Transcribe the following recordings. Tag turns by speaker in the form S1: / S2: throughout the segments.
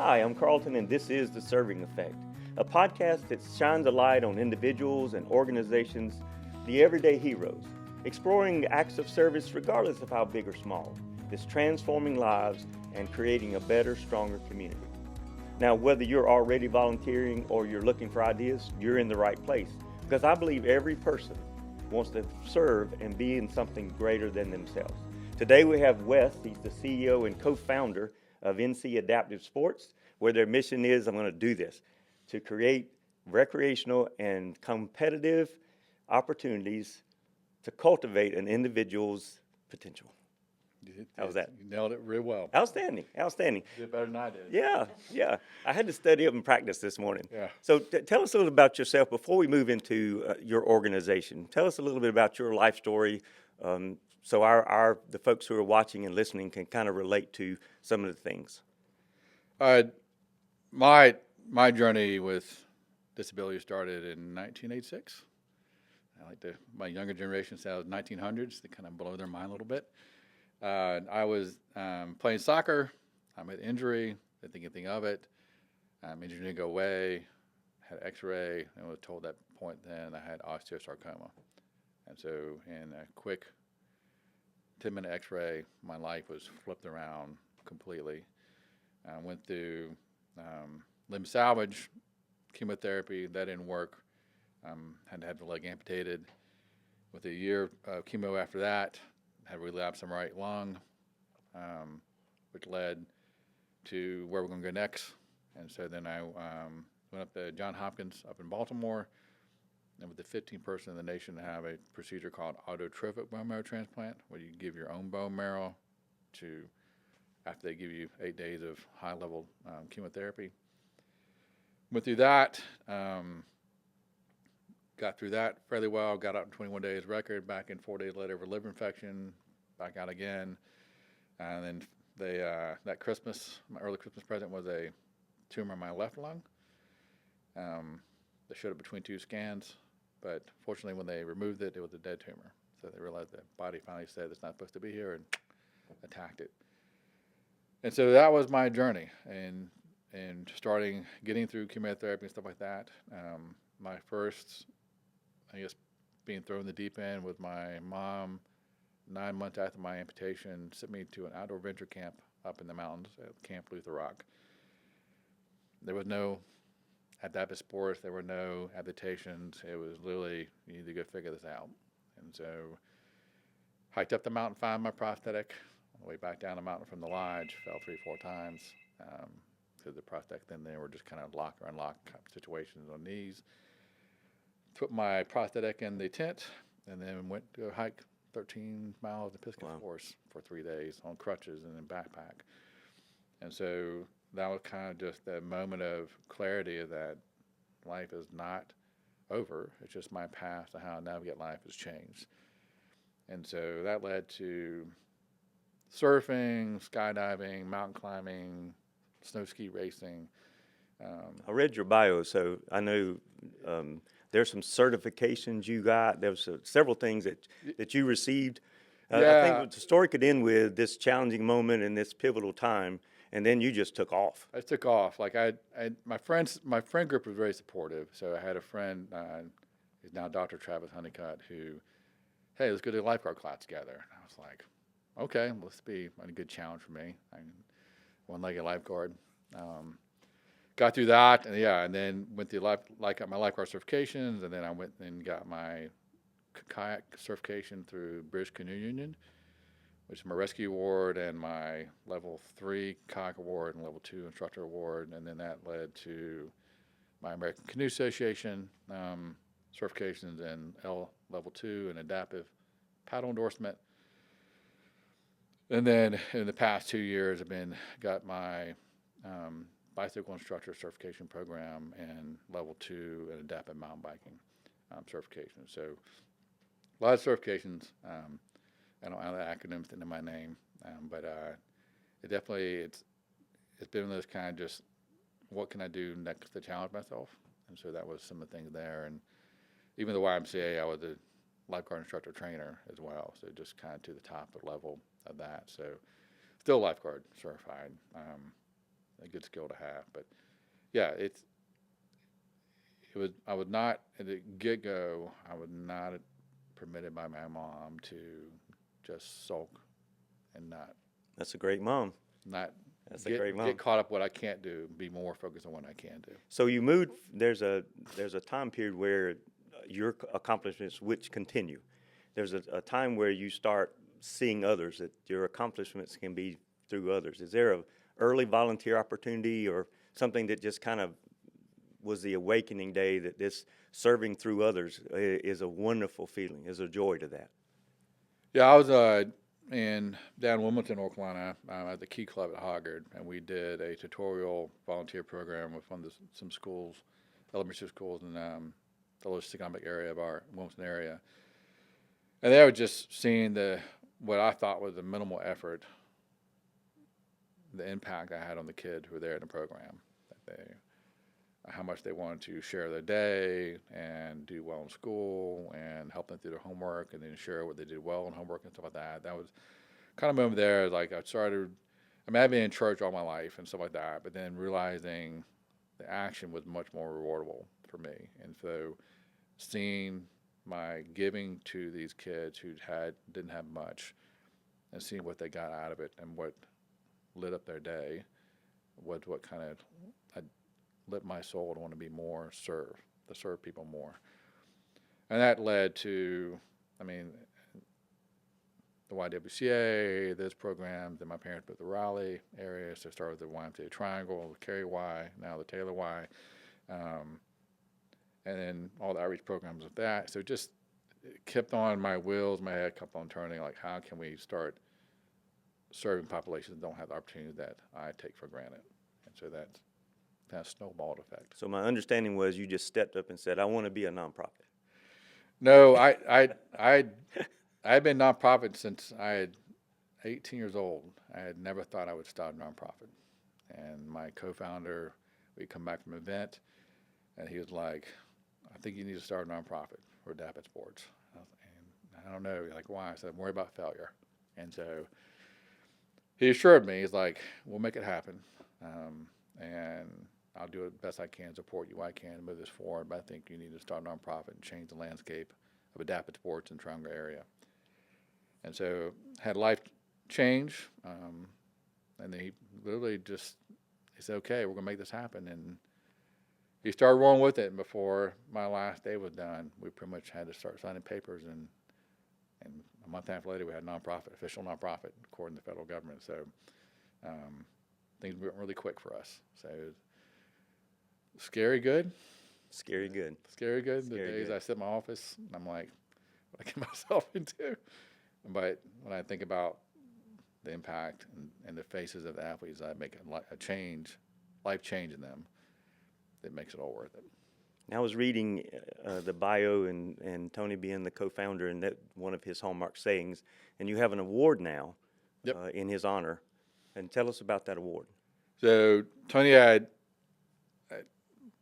S1: Hi, I'm Carlton, and this is The Serving Effect, a podcast that shines a light on individuals and organizations, the everyday heroes, exploring acts of service regardless of how big or small, that's transforming lives and creating a better, stronger community. Now, whether you're already volunteering or you're looking for ideas, you're in the right place, because I believe every person wants to serve and be in something greater than themselves. Today we have Wes. He's the CEO and co-founder of NC Adaptive Sports, where their mission is, I'm going to do this, to create recreational and competitive opportunities to cultivate an individual's potential. How was that?
S2: You nailed it real well.
S1: Outstanding.
S2: You did better than I did.
S1: Yeah. I had to study up and practice this morning.
S2: Yeah.
S1: So tell us a little about yourself before we move into your organization. Tell us a little bit about your life story, so the folks who are watching and listening can kind of relate to some of the things.
S2: My journey with disability started in 1986. My younger generation says 1900s. They kind of blow their mind a little bit. I was playing soccer. I had injury. Didn't think anything of it. Injury didn't go away. Had X-ray, and was told at that point then I had osteosarcoma. And so, in a quick 10-minute X-ray, my life was flipped around completely. I went through limb salvage, chemotherapy. That didn't work. Had to have the leg amputated. With a year of chemo after that, had relapse in my right lung, which led to where we're going to go next. And so then I went up to Johns Hopkins up in Baltimore, and with the 15th person in the nation to have a procedure called autotrophic bone marrow transplant, where you give your own bone marrow after they give you 8 days of high-level chemotherapy. Went through that, got through that fairly well, got out in 21 days record, back in 4 days later with a liver infection, back out again. And then that Christmas, my early Christmas present was a tumor in my left lung. They showed it between 2 scans, but fortunately when they removed it, it was a dead tumor. So they realized the body finally said it's not supposed to be here and attacked it. And so that was my journey, and getting through chemotherapy and stuff like that. My first, being thrown in the deep end with my mom 9 months after my amputation, sent me to an outdoor venture camp up in the mountains at Camp Luther Rock. There was no adaptive sports, there were no adaptations. It was literally, you need to go figure this out. And so hiked up the mountain, found my prosthetic. On the way back down the mountain from the lodge, fell 3-4 times. Because the prosthetic then they were just kind of lock or unlock situations on knees. Put my prosthetic in the tent, and then went to hike 13 miles to Pisgah Forest for 3 days on crutches and in backpack. And so that was kind of just that moment of clarity that life is not over. It's just my path to how I navigate life has changed. And so that led to surfing, skydiving, mountain climbing, snow ski racing.
S1: I read your bio, so I know there's some certifications you got. There was several things that you received. I think the story could end with this challenging moment and this pivotal time, and then you just took off.
S2: I took off. Like my friend group was very supportive. So I had a friend, who's now Dr. Travis Honeycutt, who, hey, let's go to a lifeguard class together. And I was like, okay, let's be a good challenge for me. One-legged lifeguard. Got through that, and then went through my lifeguard certifications, and then I went and got my kayak certification through British Canoe Union, which is my rescue award and my level 3 kayak award and level 2 instructor award, and then that led to my American Canoe Association certifications and level 2 and adaptive paddle endorsement. And then in the past 2 years, I've got my bicycle instructor certification program and level 2 and adaptive mountain biking certification. So a lot of certifications. I don't have the acronyms into my name, but it definitely it's been one of those kind of just what can I do next to challenge myself, and so that was some of the things there. And even the YMCA, I was a lifeguard instructor trainer as well, so just kind of to the top of level of that. So still lifeguard certified. a good skill to have. But yeah, I would not, at the get-go, I would not have permitted by my mom to just sulk and
S1: That's a great mom.
S2: not
S1: That's a great mom.
S2: get caught up what I can't do, be more focused on what I can do.
S1: So you moved. There's a time period where your accomplishments which continue. There's a time where you start seeing others, that your accomplishments can be through others. Is there a early volunteer opportunity or something that just kind of was the awakening day that this serving through others is a wonderful feeling, is a joy to that?
S2: Yeah, I was down in Wilmington, North Carolina, at the Key Club at Hoggard, and we did a tutorial volunteer program with some schools, elementary schools in the lowest economic area of our Wilmington area. And they were just seeing what I thought was a minimal effort, the impact I had on the kids who were there in the program, how much they wanted to share their day and do well in school and help them through their homework and then share what they did well in homework and stuff like that. That was kind of a moment there, like I've been in church all my life and stuff like that, but then realizing the action was much more rewardable for me. And so seeing my giving to these kids who didn't have much and seeing what they got out of it and what lit up their day was what kind of lit my soul to want to be more to serve people more. And that led to, the YWCA, those programs, then my parents moved to the Raleigh area, so I started with the YMCA Triangle, the Cary Y, now the Taylor Y, and then all the outreach programs with that. So just it kept on my head kept on turning, like how can we start serving populations that don't have the opportunity that I take for granted? And so that's kind of snowballed effect.
S1: So my understanding was you just stepped up and said, I want to be a nonprofit.
S2: No, I've been nonprofit since I had 18 years old. I had never thought I would start a nonprofit. And my co-founder, we'd come back from an event, and he was like, I think you need to start a nonprofit for adaptive sports. And I don't know, like, why? I said, I'm worried about failure. And so he assured me, he's like, we'll make it happen. And I'll do it best I can, support you I can, move this forward, but I think you need to start a nonprofit and change the landscape of adaptive sports in the Triangle area. And so had life change, and then he literally he said, okay, we're going to make this happen. And he started rolling with it, and before my last day was done, we pretty much had to start signing papers, and a month and a half later we had a official nonprofit, according to the federal government. So things went really quick for us. So scary good.
S1: Scary good.
S2: Scary good.
S1: Scary
S2: the days
S1: good.
S2: I sit in my office, and I'm like, what I get myself into? But when I think about the impact and the faces of the athletes, I make a change, life change in them, it makes it all worth it.
S1: Now, I was reading the bio and Tony being the co-founder, and that one of his hallmark sayings, and you have an award now in his honor. And tell us about that award.
S2: So Tony had,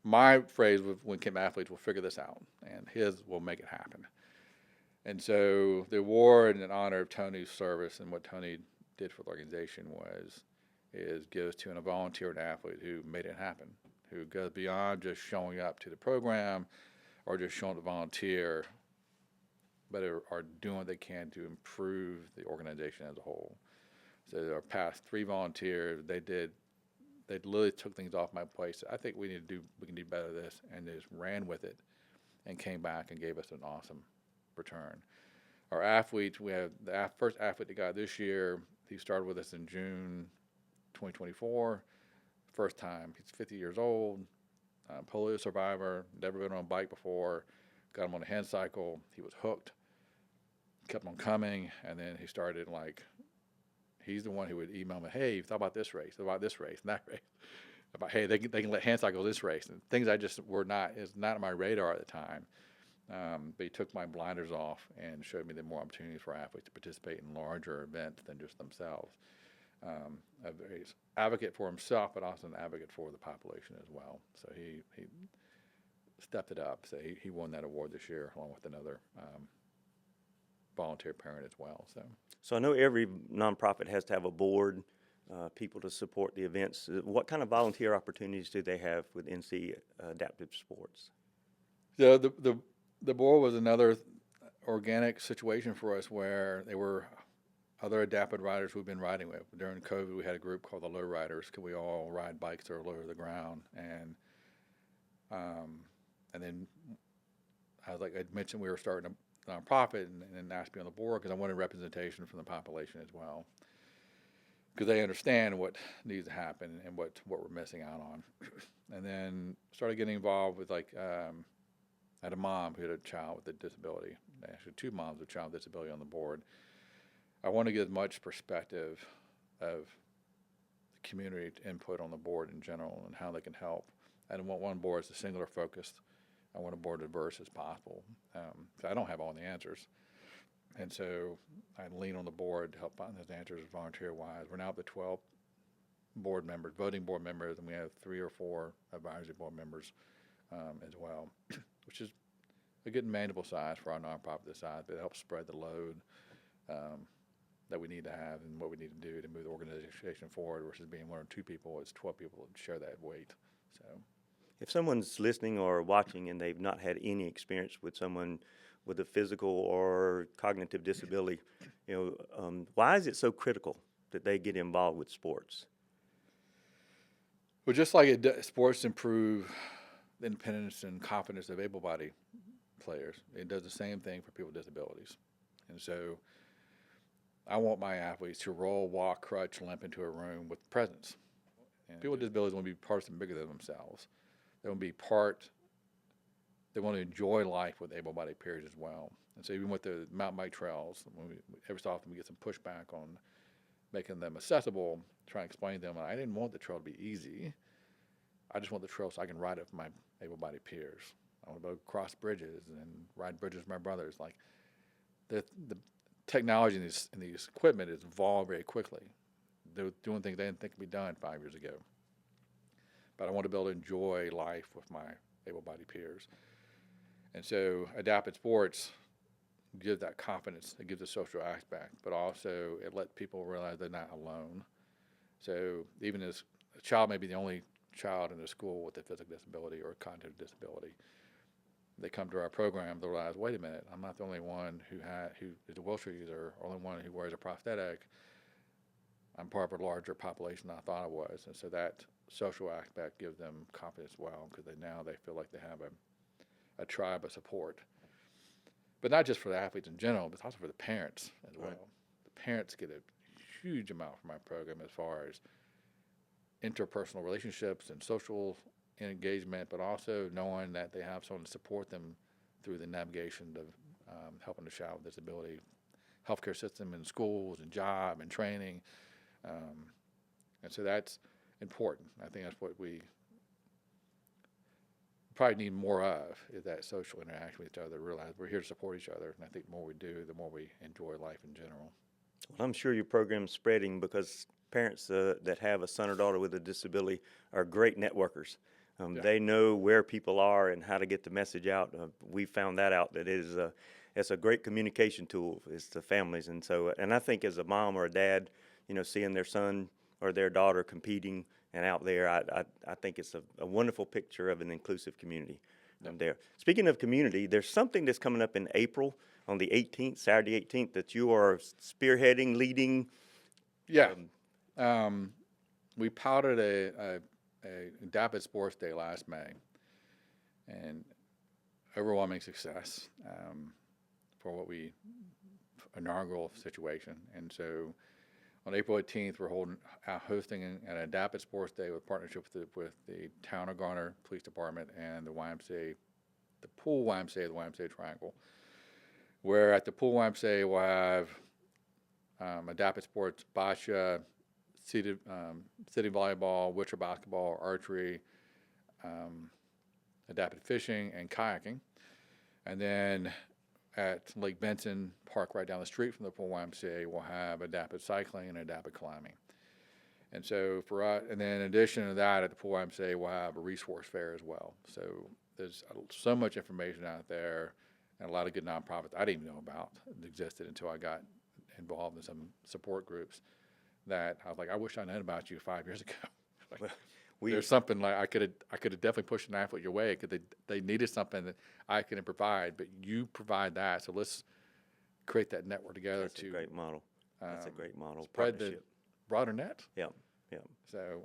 S2: my phrase when it came to athletes, we'll figure this out, and his will make it happen. And so the award in honor of Tony's service and what Tony did for the organization gives to a volunteer and athlete who made it happen, who goes beyond just showing up to the program or just showing up to volunteer, but are doing what they can to improve the organization as a whole. So our past 3 volunteers, they literally took things off my plate. So I think we can do better at this, and they just ran with it and came back and gave us an awesome return. Our athletes, we have the first athlete that got this year. He started with us in June 2024. First time. He's 50 years old, polio survivor, never been on a bike before, got him on a hand cycle. He was hooked, kept on coming, and then he started he's the one who would email me, hey, you thought about this race, and that race. About, hey, they can let hand cycle this race. And things I just is not on my radar at the time. But he took my blinders off and showed me the more opportunities for athletes to participate in larger events than just themselves. A very advocate for himself, but also an advocate for the population as well. So he stepped it up. So he won that award this year along with another volunteer parent as well. So
S1: I know every nonprofit has to have a board people to support the events. What kind of volunteer opportunities do they have with NC Adaptive Sports?
S2: So the board was another organic situation for us where they were other adapted riders we've been riding with. During COVID, we had a group called the Low Riders, because we all ride bikes that are low to the ground. And then, like I mentioned, we were starting a nonprofit and asked me on the board because I wanted representation from the population as well, because they understand what needs to happen and what we're missing out on. And then started getting involved with, like, I had a mom who had a child with a disability. Actually, two moms with a child with disability on the board. I want to get as much perspective of the community input on the board in general and how they can help. I don't want one board that's singular focused. I want a board as diverse as possible. So I don't have all the answers. And so I lean on the board to help find those answers volunteer-wise. We're now up to 12 board members, voting board members, and we have 3 or 4 advisory board members as well, which is a good manageable size for our nonprofit this size, but it helps spread the load that we need to have and what we need to do to move the organization forward versus being 1 or 2 people. It's 12 people that share that weight. So,
S1: if someone's listening or watching and they've not had any experience with someone with a physical or cognitive disability, why is it so critical that they get involved with sports?
S2: well, just like sports improve the independence and confidence of able-bodied players, it does the same thing for people with disabilities. And so I want my athletes to roll, walk, crutch, limp into a room with presence. And people with disabilities want to be part of something bigger than themselves. They want to be they want to enjoy life with able-bodied peers as well. And so even with the mountain bike trails, every so often we get some pushback on making them accessible, trying to explain to them, I didn't want the trail to be easy. I just want the trail so I can ride it with my able-bodied peers. I want to go cross bridges and ride bridges with my brothers. Like the technology in these equipment has evolved very quickly. They're doing things they didn't think could be done 5 years ago. But I want to be able to enjoy life with my able-bodied peers. And so adapted sports give that confidence. It gives a social aspect, but also it lets people realize they're not alone. So even as a child may be the only child in the school with a physical disability or cognitive disability, they come to our program, they realize, wait a minute, I'm not the only one who is a wheelchair user, or only one who wears a prosthetic. I'm part of a larger population than I thought I was. And so that social aspect gives them confidence as well, because now they feel like they have a tribe of support. But not just for the athletes in general, but also for the parents as well. Right. The parents get a huge amount from our program as far as interpersonal relationships and social engagement, but also knowing that they have someone to support them through the navigation of helping the child with disability, healthcare system and schools and job and training. And so that's important. I think that's what we probably need more of, is that social interaction with each other, realize we're here to support each other. And I think the more we do, the more we enjoy life in general.
S1: Well, I'm sure your program's spreading because parents that have a son or daughter with a disability are great networkers. Yeah. They know where people are and how to get the message out. We found that out, that it's a great communication tool. It's the families. And so, and I think as a mom or a dad, seeing their son or their daughter competing and out there, I think it's a wonderful picture of an inclusive community. There. Speaking of community, there's something that's coming up in April on the 18th, Saturday 18th, that you are spearheading, leading.
S2: Yeah. We piloted a adapted sports day last May, and overwhelming success for what we inaugural situation. And so on April 18th, we're hosting an adapted sports day with partnership with the Town of Garner Police Department and the YMCA, the Poole YMCA, the YMCA Triangle, where at the Poole YMCA we'll have adapted sports, bocce, seated volleyball, wheelchair basketball, archery, adapted fishing, and kayaking. And then at Lake Benson Park, right down the street from the Poole YMCA, we'll have adapted cycling and adapted climbing. And so for us, and then in addition to that, at the Poole YMCA, we'll have a resource fair as well. So there's so much information out there and a lot of good nonprofits I didn't even know about that existed until I got involved in some support groups that I was like, I wish I'd known about you 5 years ago. Like,
S1: Well,
S2: there's something like I could have definitely pushed an athlete your way because they needed something that I couldn't provide, but you provide that. So let's create that network together
S1: That's a great model. That's a great model.
S2: spread the
S1: Partnership.
S2: broader net.
S1: Yeah, yeah.
S2: So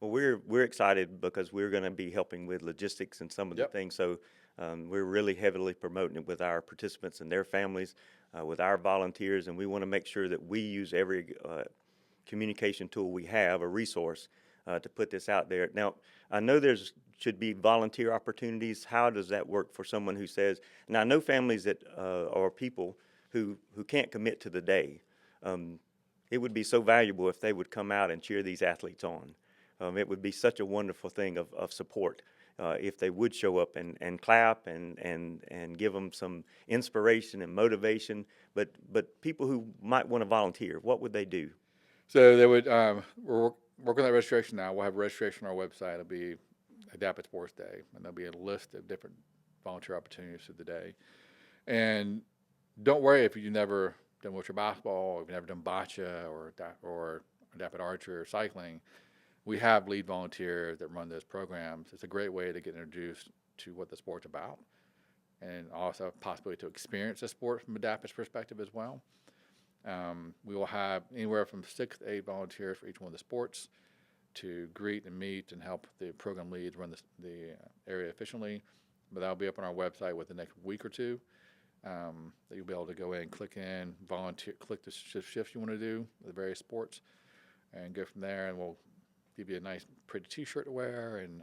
S1: Well, we're excited because we're going to be helping with logistics and some of the
S2: Yep.
S1: things. So we're really heavily promoting it with our participants and their families, with our volunteers, and we want to make sure that we use every communication tool we have, a resource, to put this out there. Now, I know should be volunteer opportunities. How does that work for someone who says? Now, I know families that or people who can't commit to the day. It would be so valuable if they would come out and cheer these athletes on. It would be such a wonderful thing of support if they would show up and clap and give them some inspiration and motivation. But people who might want to volunteer, what would they do?
S2: So they would, we're working on that registration now. We'll have registration on our website. It'll be Adapted Sports Day, and there'll be a list of different volunteer opportunities for the day. And don't worry if you've never done wheelchair basketball, or you've never done bocce or adapted archery or cycling. We have lead volunteers that run those programs. It's a great way to get introduced to what the sport's about, and also possibly to experience the sport from adapted's perspective as well. We will have anywhere from 6 to 8 volunteers for each one of the sports to greet and meet and help the program leads run the area efficiently. But that'll be up on our website within the next week or two. That you'll be able to go in, click in, volunteer, click the shifts you want to do, the various sports, and go from there. And we'll give you a nice, pretty T-shirt to wear, and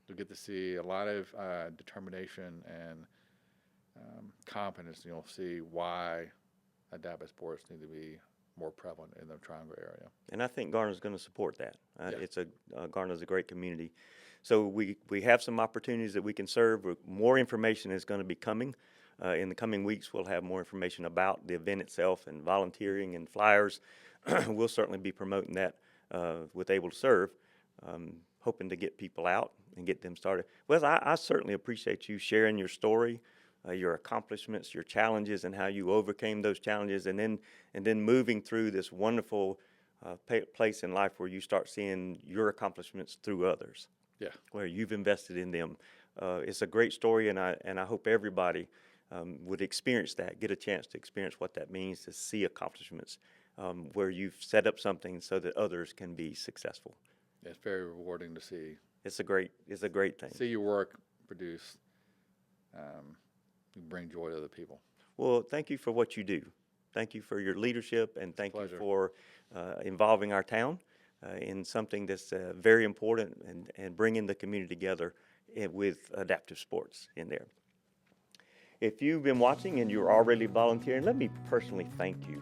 S2: you'll get to see a lot of determination and confidence. You'll see why adaptive sports need to be more prevalent in the Triangle area.
S1: And I think Garner's going to support that.
S2: Yeah.
S1: Garner's a great community. So we have some opportunities that we can serve. More information is going to be coming. In the coming weeks, we'll have more information about the event itself and volunteering and flyers. We'll certainly be promoting that with Able to Serve, hoping to get people out and get them started. Well, I certainly appreciate you sharing your story, your accomplishments, your challenges, and how you overcame those challenges, and then moving through this wonderful place in life where you start seeing your accomplishments through others.
S2: Yeah.
S1: Where you've invested in them. It's a great story, and I hope everybody would experience that, get a chance to experience what that means to see accomplishments where you've set up something so that others can be successful.
S2: It's very rewarding to see.
S1: It's a great thing.
S2: See your work produce, bring joy to other people.
S1: Well, thank you for what you do. Thank you for your leadership, and thank you
S2: Pleasure.
S1: for involving our town in something that's very important and bringing the community together with adaptive sports in there. If you've been watching and you're already volunteering, let me personally thank you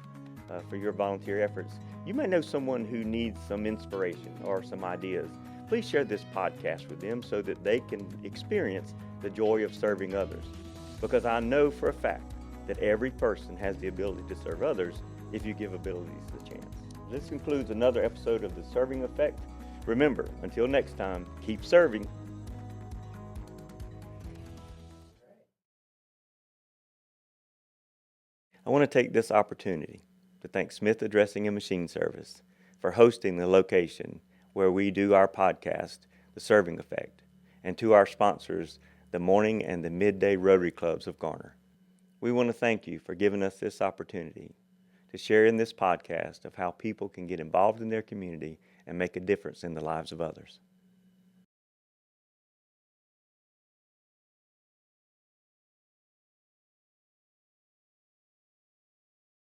S1: for your volunteer efforts. You may know someone who needs some inspiration or some ideas. Please share this podcast with them so that they can experience the joy of serving others. Because I know for a fact that every person has the ability to serve others if you give abilities the chance. This concludes another episode of The Serving Effect. Remember, until next time, keep serving. I want to take this opportunity to thank Smith Addressing and Machine Service for hosting the location where we do our podcast, The Serving Effect, and to our sponsors, the Morning and the Midday Rotary Clubs of Garner. We want to thank you for giving us this opportunity to share in this podcast of how people can get involved in their community and make a difference in the lives of others.